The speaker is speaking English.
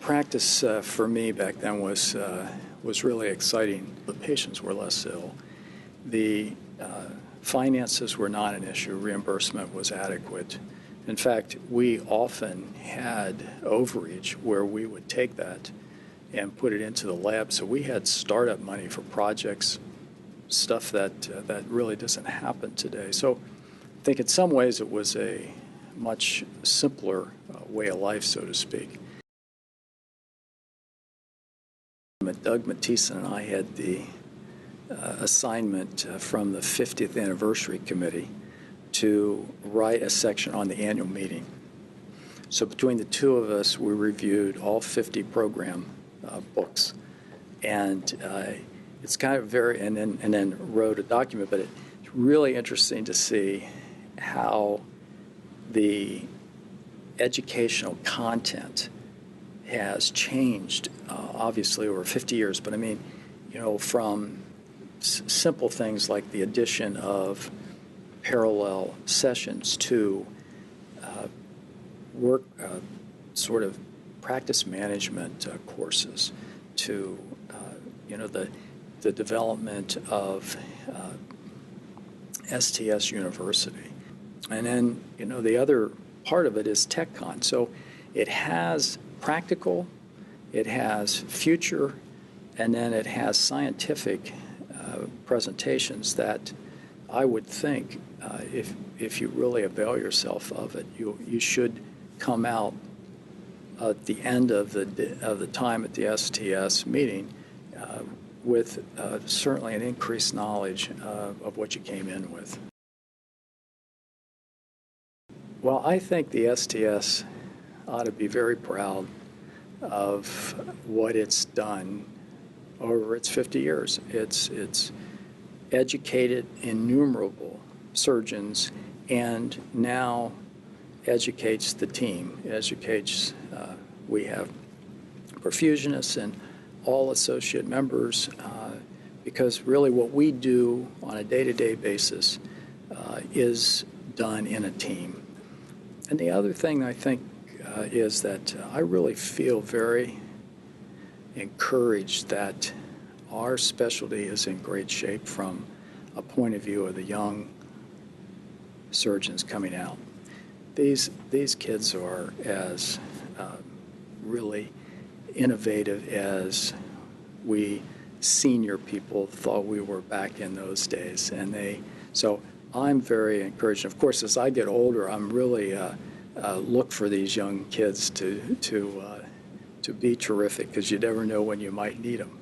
Practice for me back then was really exciting. The patients were less ill. The finances were not an issue. Reimbursement was adequate. In fact, we often had overreach where we would take that and put it into the lab. So we had startup money for projects, stuff that really doesn't happen today. So I think in some ways it was a much simpler way of life, so to speak. Doug Matisse and I had the assignment from the 50th Anniversary Committee to write a section on the annual meeting. So between the two of us, we reviewed all 50 program books, and it's kind of and then wrote a document. But it's really interesting to see how the educational content has changed, obviously over 50 years. But I mean, from simple things like the addition of parallel sessions to work sort of practice management courses to the development of STS University. And then the other part of it is TechCon. So it has practical, it has future, and then it has scientific presentations that I would think if you really avail yourself of it, you should come out at the end of the time at the STS meeting with certainly an increased knowledge of what you came in with. Well, I think the STS ought to be very proud of what it's done over its 50 years. It's educated innumerable surgeons and now educates the team. It educates, we have perfusionists and all associate members because really what we do on a day-to-day basis is done in a team. And the other thing I think is that I really feel very encouraged that our specialty is in great shape from a point of view of the young surgeons coming out. These kids are as really innovative as we senior people thought we were back in those days, and so I'm very encouraged. Of course, as I get older, I'm really look for these young kids to be terrific, because you never know when you might need them.